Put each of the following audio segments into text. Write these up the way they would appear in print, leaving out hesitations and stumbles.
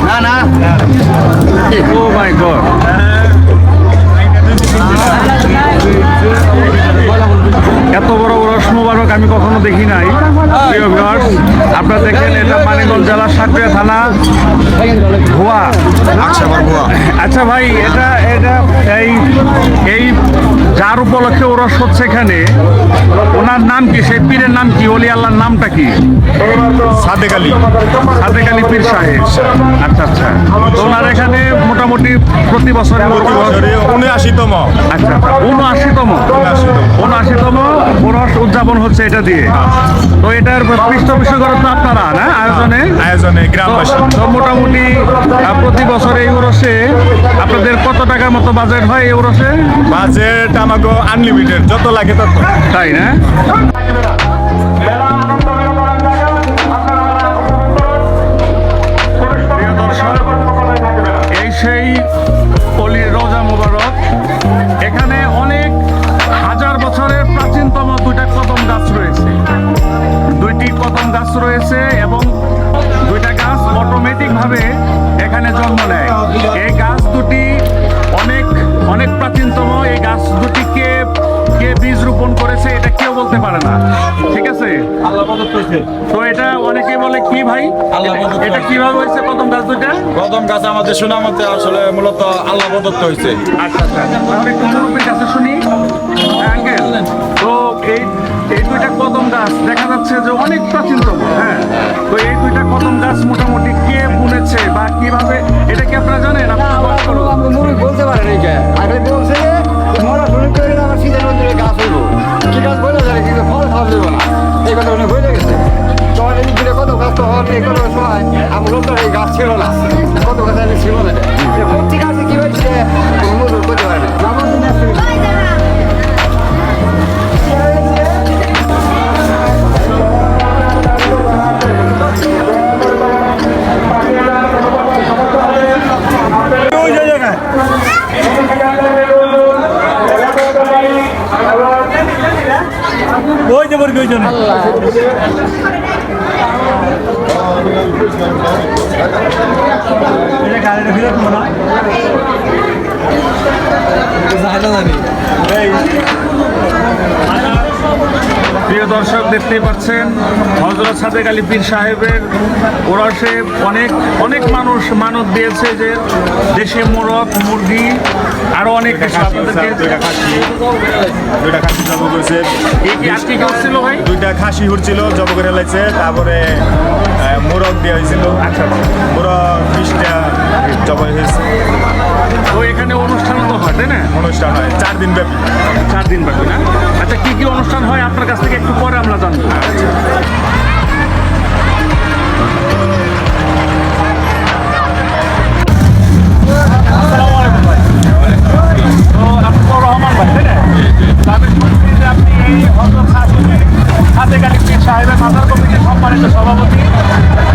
না না ও মাই গড এত বড় ওরস মোবারক আমি কখনো দেখি নাই। প্রিয় ভিউয়ার্স, আপনারা দেখেন এটা মানিকগঞ্জ জেলার সাতক্ষীরা থানা ভুয়া। আচ্ছা ভাই, এটা এটা এই যার উপলক্ষে ওরস হচ্ছে এখানে, ওনার নাম কি? সেই পীরের নাম কি? ওলি আল্লাহর নামটা কি? সাদেক আলী পীর সাহেব। আচ্ছা আচ্ছা, তো ওনার এখানে মোটামুটি প্রতি বছরে 79তম। আচ্ছা, 79তম ওরস উদযাপন হচ্ছে এটা দিয়ে। তো এটার পৃষ্ঠপোষকতা তো আপনারা না আয়োজনে গ্রামবাসী। তো মোটামুটি প্রতি বছর এই ওরসে আপনাদের কত টাকার মতো বাজেট হয়? এই ওরসে বাজেট আমাকে আনলিমিটেড, যত লাগে তত। তাই না? প্রিয় দর্শক, এই সেই অলির রোজা মোবারক। এখানে অনেক হাজার বছরের প্রাচীনতম দুইটা কদম গাছ রয়েছে। দুইটি কদম গাছ রয়েছে এবং দুইটা গাছ অটোমেটিক ভাবে এখানে জন্ম নেয়। এই গাছ দুটি অনেক অনেক প্রাচীনতম। এই গাছ দুটি কে বীজ রোপণ করেছে এটা কেউ বলতে পারে না। ঠিক আছে, তো এটা অনেকেই বলে কি ভাই, এটা কিভাবে হয়েছে কদম গাছ দুইটা? কদম গাছ আমাদের শোনা মতে আসলে মূলত আল্লাহ প্রদত্ত হয়েছে। আচ্ছা আচ্ছা, তাহলে একটু মুরব্বীর কাছে শুনি। আঙ্কেল, তো এই দুইটা কদম গাছ দেখা যাচ্ছে যে অনেক প্রাচীনতম। হ্যাঁ, তো এই দুইটা কদম গাছ মোটামুটি কে বুনেছে বা কিভাবে, এটা কি আপনারা জানেন? বলতে পারেন আগে বলছে মরা শুরু করে আমার শীতের মন্দিরে গাছ হইব, কি গাছ বলে জানে কিন্তু ফল খাওয়া যাবে না, এই কথা উনি বলে গেছে। তখন এই দূরে কত গাছ তখন এই কত সময় আমার লোকটার এই গাছ ছিল না, কত গাছ আগে ছিল না। প্রতি গাছে কি হয়েছে মজুর করতে পারে না। ওই যে বড় কইজন এটা গাড়িটা ফিরে তোমরা জানা জানি। প্রিয় দর্শক, দেখতেই পাচ্ছেন হযরত সাদেক আলী পীর সাহেবের ওরসে অনেক অনেক মানুষ মানত দিয়েছে যে দেশে মোরগ, মুরগি আরো অনেক কিছু আপনাদেরকে দুইটা খাসি জব করেছে। আজকে কি হচ্ছিল ভাই? দুইটা খাসি উঠছিল, জব করে লাগছে। তারপরে মোরগ দেওয়া হয়েছিল। আচ্ছা, মোরগ 20টা জব হয়েছে। তো এখানে অনুষ্ঠান তো হয় তাই না? অনুষ্ঠান হয় 4 দিন ব্যাপী। 4 দিন ব্যাপী না? আচ্ছা, কি কি অনুষ্ঠান হয় আপনার কাছ থেকে একটু পরে আমরা জানবো। তো আপনি তো রহমান ভাই তাই না? আমি শুনছি যে আপনি এই হযরত সাদেক আলী পীর সাহেবের মাজার কমিটির সম্মানিত সভাপতি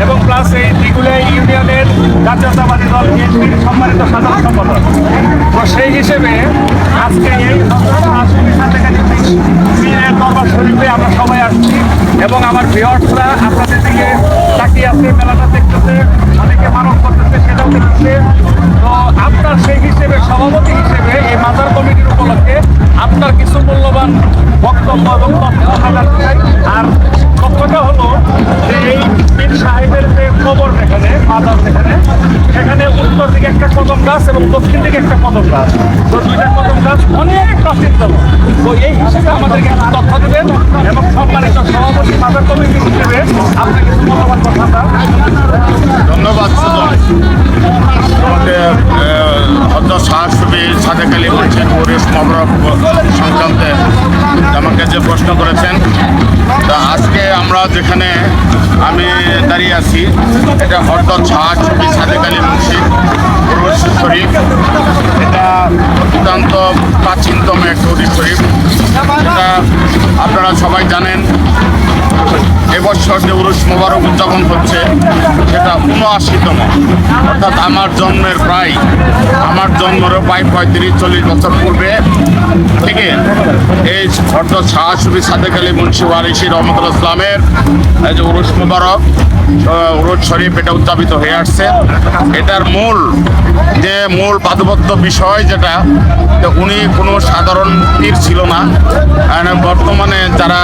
এবং প্লাস এই দিগুলিয়া ইউনিয়নের জাতীয়তাবাদী দল বিএনপির সম্মানিত সাধারণ সম্পাদক। তো সেই হিসেবে আজকে এই হযরত সাদেক আলী পীরের দরবার শরীফে আমরা সবাই আসছি এবং আমার ভিউয়ার্সরা আপনাদের দিকে তাকিয়ে আছে, মেলাটা দেখতেছে, অনেকে মানব করতেছে, সেটাও দেখতেছে। তো আপনার সেই হিসেবে, সভাপতি হিসেবে এই মাজার কমিটির উপলক্ষে আপনার কিছু মূল্যবান বক্তব্য এবং তথ্য জানতে চাই। আর তথ্যটা হলো যে এই পীর সাহেবের যে কবর যেখানে, মাজার যেখানে, সেখানে উত্তর দিকে একটা কদম গাছ এবং দক্ষিণ দিকে একটা কদম গাছ। তো দুইটা কদম গাছ অনেক প্রাচীনতম। তো এই হিসেবে আমাদেরকে একটু তথ্য দেবেন এবং সম্মানিত সভাপতি মাজার কমিটি হিসেবে আপনি কিছু মূল্যবান কথা। ধন্যবাদ। আমাদের হযরত শাহসুফি সাদেক আলী মুন্সির ওরস মোবারক সংক্রান্তে আমাকে যে প্রশ্ন করেছেন, তা আজকে আমরা যেখানে আমি দাঁড়িয়ে আছি, এটা হযরত শাহসুফি সাদেক আলী মুন্সির উরুস শরীফ। এটা অত্যন্ত প্রাচীনতম একটা উরুস শরীফ। এটা আপনারা সবাই জানেন এবছর যে উরুস মোবারক উদযাপন হচ্ছে সেটা ৭৯তম, অর্থাৎ আমার জন্মেরও প্রায় ৩৫-৪০ বছর পূর্বে থেকে এই হযরত শাহ সুফি সাদেক আলী মুন্সি ওয়ারিসি রহমতুল্লাহ ইসলামের এই যে উরুস মোবারক উরুস শরীফ এটা উদযাপিত হয়ে আসছে। এটার মূল বাধ্যবদ্ধ বিষয় যেটা, উনি কোনো সাধারণ পীর ছিল না। বর্তমানে যারা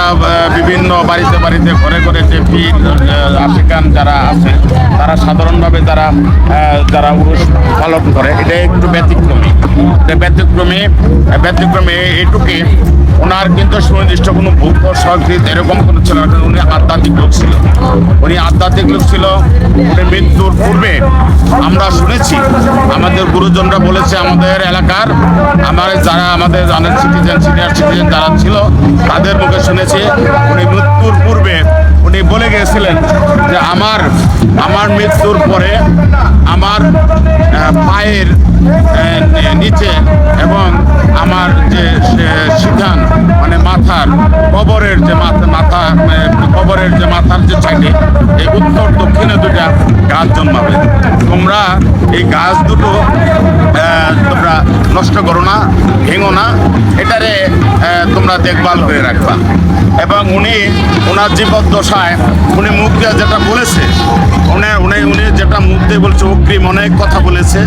বিভিন্ন বাড়িতে বাড়িতে ঘরে ঘরে যে পীর আফ্রিকান যারা আছে তারা সাধারণভাবে যারা উরুস পালন করে, এটা একটু ব্যতিক্রমী এইটুকুই। ওনার কিন্তু সুনির্দিষ্ট কোনো ভূত সংস্কৃত এরকম কোনো ছিল না। উনি আধ্যাত্মিক লোক ছিল। উনি মৃত্যুর পূর্বে আমরা শুনেছি, আমাদের গুরুজনরা বলেছে, আমাদের এলাকার আমাদের সিনিয়র সিটিজেন যারা ছিল তাদের মুখে শুনেছি, উনি মৃত্যুর পূর্বে উনি বলে গিয়েছিলেন যে আমার মৃত্যুর পরে আমার পায়ের নিচে এবং আমার যে সিধান মানে মাথার কবরের যে মাথার যে সাইডে এই উত্তর দক্ষিণে দুটা গাছ জন্মাবে। তোমরা এই গাছ দুটো তোমরা নষ্ট করো না, ভেঙো না, এটারে তোমরা দেখভাল করে রাখবা। এবং ওনার জীবদ্দশায় উনি মুখ দিয়ে যেটা বলেছে, উনি যেটা মুখ দিয়ে বলছে, অগ্রিম অনেক কথা বলেছে,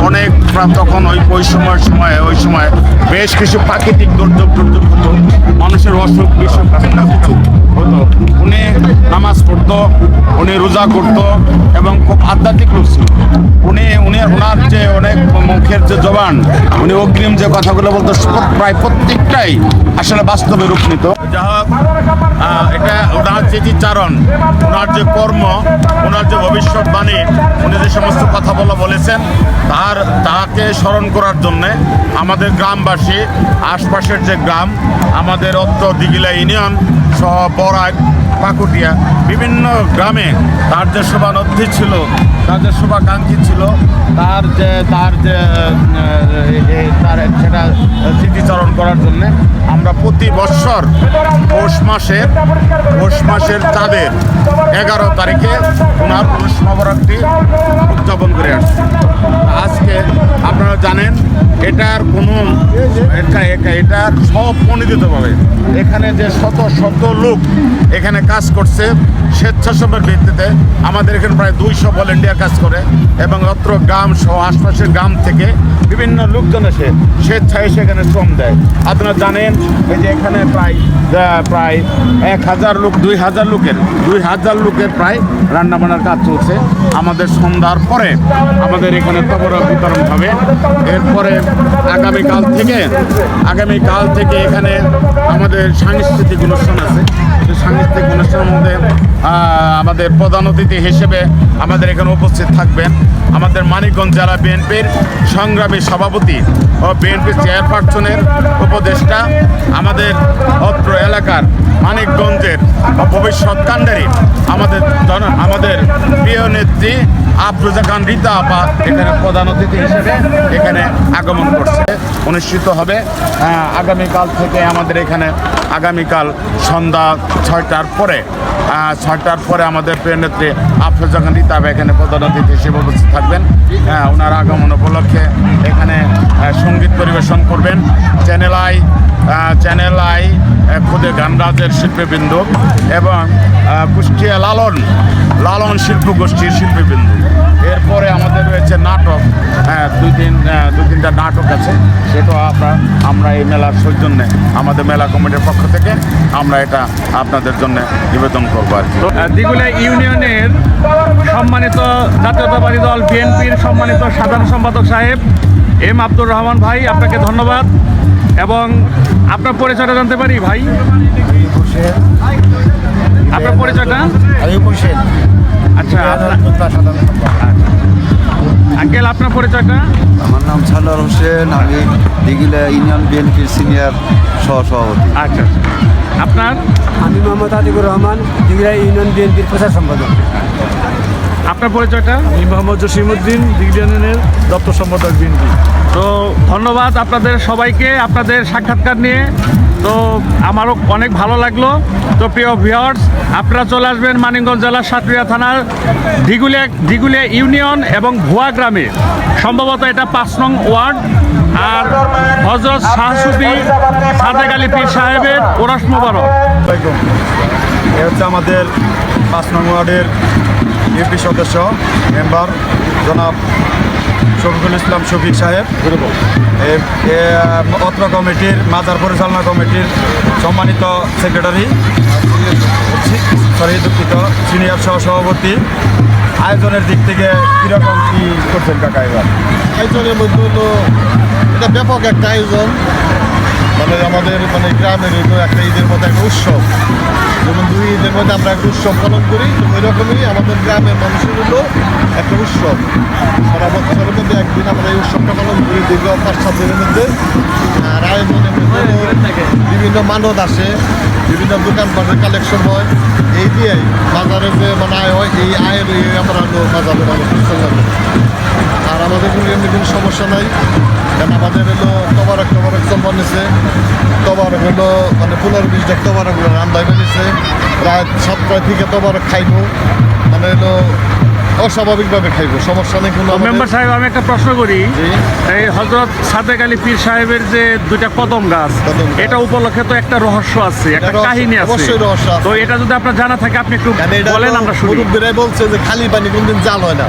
অনেক তখন ওই সময় বেশ কিছু প্রাকৃতিক দুর্যোগ হতো, মানুষের অসুখ বিসুখ বিভিন্ন কিছু হতো। উনি নামাজ পড়তো, উনি রোজা করতো এবং খুব আধ্যাত্মিক লোক ছিল। ওনার যে অনেক মুখের যে জবান, উনি অগ্রিম যে কথাগুলো বলতো প্রায় প্রত্যেকটাই আসলে বাস্তবে রূপ নিত। যা হোক, এটা ওনার স্মৃতিচারণ, ওনার যে কর্ম, ওনার যে ভবিষ্যৎবাণী, উনি যে সমস্ত কথা বলেছেন তাকে স্মরণ করার জন্যে আমাদের গ্রামবাসী, আশপাশের যে গ্রাম, আমাদের অত্র দিঘিলা ইউনিয়ন সহ বরাক, পাকুটিয়া বিভিন্ন গ্রামে তার যে শোভানদ্ধি ছিল, তার যে শুভাকাঙ্ক্ষী ছিল, সেটা স্মৃতিচারণ করার জন্যে আমরা প্রতি বৎসর পৌষ মাসের চাঁদের 11 তারিখে ওনার উরুস মোবারকটি উদযাপন করে আসছি। আজকে আপনারা জানেন এটার সব প্রণোদিতভাবে এখানে যে শত লোক এখানে কাজ করছে স্বেচ্ছাসেবকের ভিত্তিতে। আমাদের এখানে প্রায় 200 ভলেন্টিয়ার কাজ করে এবং অত্র গ্রাম সহ আশপাশের গ্রাম থেকে বিভিন্ন লোকজন এসে স্বেচ্ছায় সেখানে শ্রম দেয়। আপনারা জানেন এই যে এখানে প্রায় 1000 লোক, 2000 লোকের প্রায় রান্নাবান্নার কাজ চলছে। আমাদের সন্ধ্যার পরে আমাদের এখানে তবরক বিতরণ হবে। এরপরে আগামীকাল থেকে এখানে আমাদের সাংস্কৃতিক অনুষ্ঠান আছে। সাংস্কৃতিক অনুষ্ঠানের মধ্যে আমাদের প্রধান অতিথি হিসেবে আমাদের এখানে উপস্থিত থাকবেন আমাদের মানিকগঞ্জ জেলা বিএনপির সংগ্রামী সভাপতি ও বিএনপি চেয়ারপারসনের উপদেষ্টা, আমাদের অত্র এলাকার মানিকগঞ্জের ভবিষ্যৎ কাণ্ডারী আমাদের প্রিয় নেত্রী আফরোজা খান রীতা আপা এখানে প্রধান অতিথি হিসেবে এখানে আগমন করছে। অনুষ্ঠিত হবে আগামীকাল থেকে আমাদের এখানে আগামীকাল সন্ধ্যা 6টার পরে আমাদের প্রিয় নেত্রী আফরোজা খান রীতা আপা এখানে প্রধান অতিথি হিসেবে উপস্থিত থাকবেন। ওনার আগমন উপলক্ষে এখানে সঙ্গীত পরিবেশন করবেন চ্যানেল আই খুদে গানরাজের শিল্পীবৃন্দ এবং কুষ্টিয়া লালন শিল্পগোষ্ঠীর শিল্পীবৃন্দ। এরপরে আমাদের রয়েছে নাটক, দু তিনটা নাটক আছে, সেটাও আমরা এই মেলার সৌজন্যে আমাদের মেলা কমিটির পক্ষ থেকে আমরা এটা আপনাদের জন্য নিবেদন করবো আর কি। দিঘিলা ইউনিয়নের সম্মানিত জাতীয়তাবাদী দল বিএনপির সম্মানিত সাধারণ সম্পাদক সাহেব এম আব্দুর রহমান ভাই, আপনাকে ধন্যবাদ। এবং আপনার পরিচয়টা জানতে পারি ভাই? আপনার পরিচয়টা? আচ্ছা আঙ্কেল, আপনার পরিচয়টা? আমার নাম সালোয়ার হোসেন, আমি দিঘিলা ইউনিয়ন বিএনপির সিনিয়র সহসভাপতি। আচ্ছা, আপনার? আমি মোহাম্মদ আতিকুর রহমান, দিঘিলা ইউনিয়ন বিএনপির প্রচার সম্পাদক। আপনার পরিচয়টা? আমি মোহাম্মদ জসিমউদ্দিন দিগলিয়ানের দপ্তর সম্পাদক বিএনপি। তো ধন্যবাদ আপনাদের সবাইকে আপনাদের সাক্ষাৎকার নিয়ে। তো আমারও অনেক ভালো লাগলো। তো প্রিয় ভিউয়ার্স, আপনারা চলে আসবেন মানিকগঞ্জ জেলার সাটুরিয়া থানার দিগুলিয়া ইউনিয়ন এবং ভুয়া গ্রামে, সম্ভবত এটা 5 নং ওয়ার্ড। আর হযরত শাহ সুফি সাদেক আলী পীর সাহেবের ওরস মোবারক। আসসালামাইকুম। এ হচ্ছে আমাদের 5 নং ওয়ার্ডের ইউপি সদস্য মেম্বার জনাব শফিকুল ইসলাম শফিক সাহেব, অত্র কমিটির মাজার পরিচালনা কমিটির সম্মানিত সেক্রেটারি, দুঃখিত সিনিয়র সহসভাপতি। আয়োজনের দিক থেকে কীরকম কী করছেন কাকা এবার? আয়োজনের মধ্যে হলো এটা ব্যাপক একটা আয়োজন, মানে আমাদের মানে গ্রামের হলো একটা ঈদের মধ্যে একটা উৎসব। যেমন 2 ঈদের মধ্যে আমরা একটা উৎসব পালন করি, তো ওই রকমই আমাদের গ্রামের মানুষের হলো একটা উৎসব। সারা বছরের মধ্যে একদিন আমরা এই উৎসবটা পালন করি দীর্ঘ 5-7 দিনের মধ্যে। আর আয়োজনের মধ্যে বিভিন্ন মানত আসে, বিভিন্ন দোকানপাটের কালেকশন হয়, এই দিয়েই বাজারে যে মানে আয় হয়, এই আয়ের আমরা হলো বাজারে মানুষ পরিচালনা করি। আর আমাদের কোনো এমনি কোনো সমস্যা নাই, কারণ আমাদের হলো তবারক চম্পন নিছে, তবারক হলো মানে 15-20 তবারকগুলো রান্দায় বেরিয়েছে, প্রায় 7 থেকে তবারক খাইব, মানে হলো অস্বাভাবিকভাবে খাইব, সমস্যা নেই কোনো। মেম্বার সাহেব, আমি একটা প্রশ্ন করি। জি। এই হযরত সাদেক আলী পীর সাহেবের যে 2টা কদম গাছ, এটা উপলক্ষে তো একটা রহস্য আছে, একটা রহস্য, কাহিনী আছে। অবশ্যই রহস্য আছে। তো এটা যদি আপনার জানা থাকে আপনি একটু কারণ এটা বলেন, আমরা শুনি। মুরব্বীরাই বলছে যে খালি পানি কোনদিন জাল হয় না।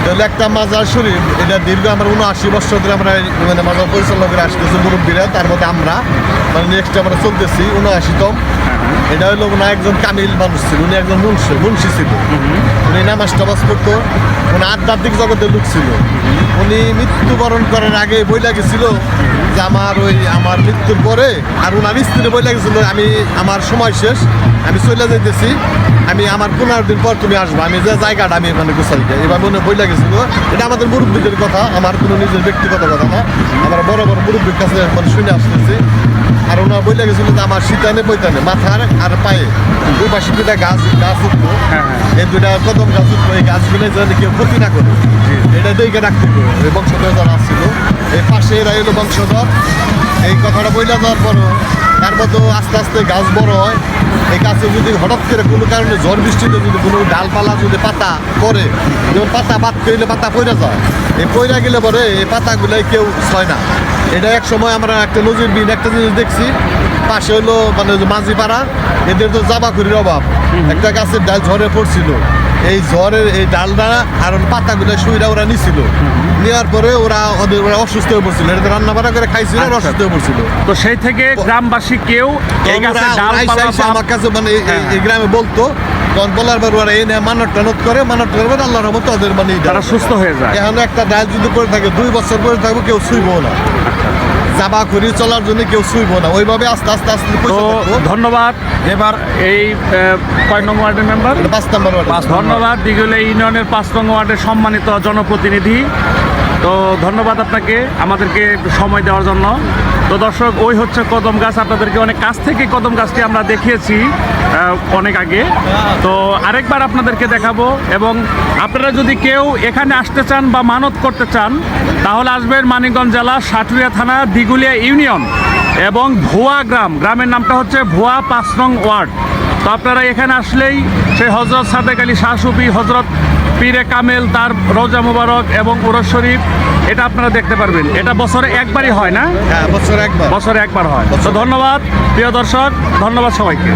তাহলে একটা মাজার শরীফ, এটা দীর্ঘ আমরা 79 বছর ধরে আমরা মানে মাজার পরিচালনা করে আসতেছি মুরব্বীরা, তার মধ্যে আমরা মানে নেক্সট আমরা চলতেছি 79তম। এটা হলো উনি একজন কামিল মানুষ ছিল, উনি একজন মুন্সি ছিল, উনি নামাজ টামাজ পড়তো, উনি আধ্যাত্মিক জগতের লোক ছিল। উনি মৃত্যুবরণ করার আগে বই লাগেছিল যে আমার মৃত্যুর পরে, আর ওনার স্ত্রী বই লাগেছিল আমি আমার সময় শেষ, আমি চলে যাইতেছি, আমি আমার 15 দিন পর তুমি আসবো, আমি যে জায়গাটা আমি মানে গোছাইতে, এবার মনে বই লাগেছিল। এটা আমাদের মুরব্বীদের কথা, আমার কোনো নিজের ব্যক্তিগত কথা না, আমরা বড় বড় মুরব্বীর কাছে মানে শুনে আসতেছি। আর ওনার বই লাগেছিল যে আমার শীতানে বইতানে মাথার আর পায়ে দুই পাশে 2টা গাছ উঠবো, এই 2টা কদম গাছ উঠবো, এই গাছগুলো যেন কেউ ক্ষতি না করে, এটা দেখে রাখতে হবে। এই বংশধর যারা আসছিল, এই পাশে এরা এলো বংশধর। এই কথাটা বইলা যাওয়ার পরও তার মতো আস্তে আস্তে গাছ বড় হয়। এই গাছে যদি হঠাৎ করে কোনো কারণে ঝড় বৃষ্টিতে যদি কোনো ডালপালা যদি পাতা পড়ে, যেমন পাতা বাদ করলে পাতা পড়ে যায়, এই পড়ে গেলে পরে এই পাতাগুলাই কেউ ছয় না। এটা এক সময় আমরা একটা নজিরবিহীন একটা জিনিস দেখছি, পাশে হলো মানে মাঝিপাড়া, এদের তো জাবাখুরির অভাব, একটা গাছের ডাল ঝড়ে পড়ছিল, এই ঝড়ের এই ডালটা আর পাতাগুলো শুইরা ওরা নিছিল, নেওয়ার পরে ওরা অসুস্থ হয়ে পড়ছিল, এটা রান্না বান্না করে খাইছিল আর অসুস্থ হয়ে পড়ছিল। তো সেই থেকে গ্রামবাসী কেউ এই গাছের ডালপালা আমার কাছে মানে এই গ্রামে বলতো, তখন বলার পর ওরা এই মানত টানত করে, মানত টানত করে আল্লাহর রহমতে ওদের মানে তারা সুস্থ হয়ে যায়। এখন একটা ডাল যদি করে থাকে 2 বছর পরে থাকবো, কেউ ছুঁইবো না, জাবা করি চলার জন্য কেউ ছুঁইবো না, ওইভাবে আস্তে আস্তে আস্তে তো ধন্যবাদ। এবার এই কয় নং ওয়ার্ডের মেম্বার? 5 নম্বর ওয়ার্ড। ধন্যবাদ দিগুলিয়া ইউনিয়নের 5 নং ওয়ার্ডের সম্মানিত জনপ্রতিনিধি। তো ধন্যবাদ আপনাকে আমাদেরকে সময় দেওয়ার জন্য। তো দর্শক, ওই হচ্ছে কদম গাছ, আপনাদেরকে অনেক কাছ থেকে কদম গাছটি আমরা দেখিয়েছি অনেক আগে। তো আরেকবার আপনাদেরকে দেখাবো, এবং আপনারা যদি কেউ এখানে আসতে চান বা মানত করতে চান, তাহলে আসবেন মানিকগঞ্জ জেলা সাটুরিয়া থানা দিগুলিয়া ইউনিয়ন এবং ভুয়া গ্রামের নামটা হচ্ছে ভুয়া 5 নং ওয়ার্ড। তো আপনারা এখানে আসলেই সেই হযরত সাদেক আলী শাহ সুফি, হযরত পীরে কামেল, তার রওজা মুবারক এবং উরস শরীফ, এটা আপনারা দেখতে পারবেন। এটা বছরে একবারই হয় না? হ্যাঁ, বছরে একবার হয়। তো ধন্যবাদ প্রিয় দর্শক, ধন্যবাদ সবাইকে।